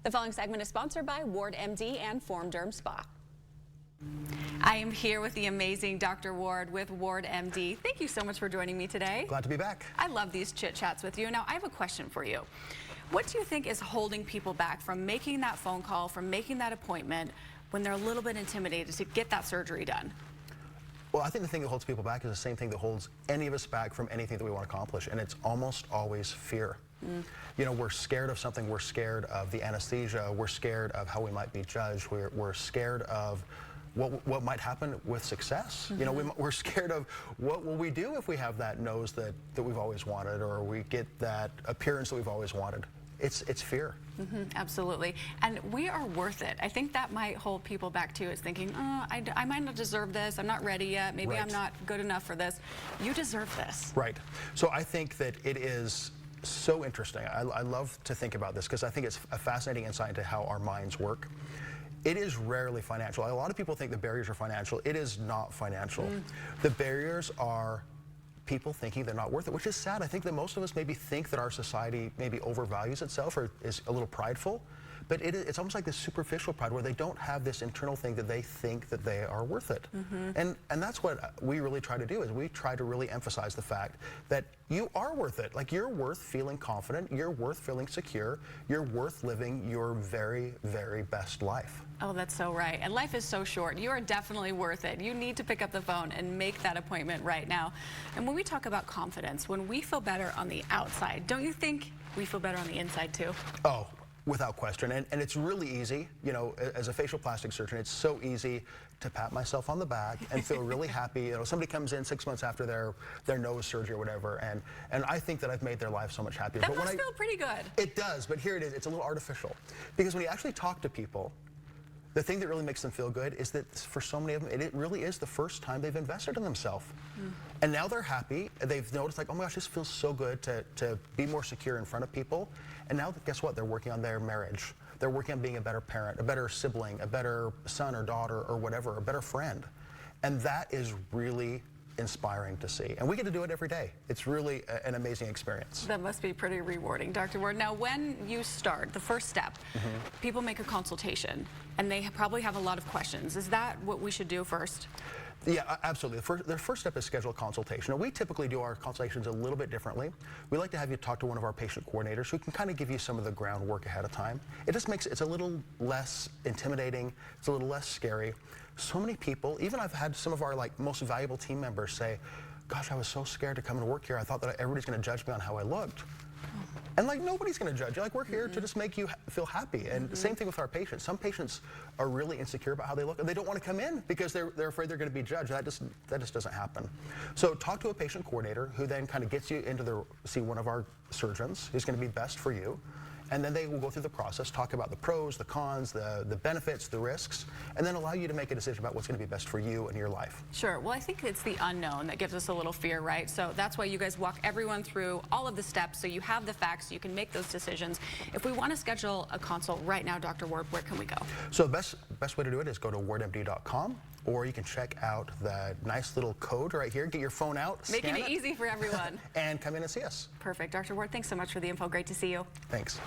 The following segment is sponsored by Ward MD and Form Derm Spa. I am here with the amazing Dr. Ward with Ward MD. Thank you so much for joining me today. Glad to be back. I love these chit chats with you. Now, I have a question for you. What do you think is holding people back from making that phone call, from making that appointment when they're a little bit intimidated to get that surgery done? Well, I think the thing that holds people back is the same thing that holds any of us back from anything that we want to accomplish, and it's almost always fear. You know, we're scared of something. We're scared of the anesthesia. We're scared of how we might be judged. We're scared of what might happen with success. You know, we're scared of what will we do if we have that nose that we've always wanted, or we get that appearance that we've always wanted. It's fear. Absolutely. And we are worth it. I think that might hold people back too, is thinking, oh, I might not deserve this. I'm not ready yet. Maybe I'm not good enough for this. You deserve this. Right. So I think that it is so interesting. I love to think about this because I think it's a fascinating insight into how our minds work. It is rarely financial. A lot of people think the barriers are financial. It is not financial. The barriers are people thinking they're not worth it, which is sad. I think that most of us maybe think that our society maybe overvalues itself or is a little prideful, but it's almost like this superficial pride where they don't have this internal thing that they think that they are worth it. And that's what we really try to do, is we try to really emphasize the fact that you are worth it. Like, you're worth feeling confident, you're worth feeling secure, you're worth living your very, very best life. Oh, that's so right. And life is so short. You are definitely worth it. You need to pick up the phone and make that appointment right now. And when we talk about confidence, when we feel better on the outside, don't you think we feel better on the inside too? Oh, without question. And it's really easy, you know, as a facial plastic surgeon, it's so easy to pat myself on the back and feel really happy. You know, somebody comes in 6 months after their nose surgery or whatever, and I think that I've made their life so much happier. That must feel pretty good. It does, but here it is. It's a little artificial. Because when you actually talk to people, the thing that really makes them feel good is that for so many of them, it really is the first time they've invested in themselves. And now they're happy. They've noticed, like, oh my gosh, this feels so good to be more secure in front of people. And now, guess what? They're working on their marriage. They're working on being a better parent, a better sibling, a better son or daughter or whatever, a better friend. And that is really inspiring to see. And we get to do it every day. It's really an amazing experience. That must be pretty rewarding, Dr. Ward. Now, when you start, the first step, people make a consultation, and they probably have a lot of questions. Is that what we should do first? Yeah, absolutely. The first step is schedule a consultation. Now, we typically do our consultations a little bit differently. We like to have you talk to one of our patient coordinators who can kind of give you some of the groundwork ahead of time. It just makes it's a little less intimidating. It's a little less scary. So many people, even I've had some of our most valuable team members say, gosh, I was so scared to come and work here. I thought that everybody's going to judge me on how I looked. And nobody's going to judge you. Like, we're here to just make you feel happy. And the same thing with our patients. Some patients are really insecure about how they look, and they don't want to come in because they're afraid they're going to be judged. That just doesn't happen. So talk to a patient coordinator who then kind of gets you into see one of our surgeons who's going to be best for you. And then they will go through the process, talk about the pros, the cons, the benefits, the risks, and then allow you to make a decision about what's going to be best for you and your life. Sure. Well, I think it's the unknown that gives us a little fear, right? So that's why you guys walk everyone through all of the steps so you have the facts, so you can make those decisions. If we want to schedule a consult right now, Dr. Ward, where can we go? So the best way to do it is go to wardmd.com, or you can check out the nice little code right here. Get your phone out, making it easy for everyone. And come in and see us. Perfect. Dr. Ward, thanks so much for the info. Great to see you. Thanks.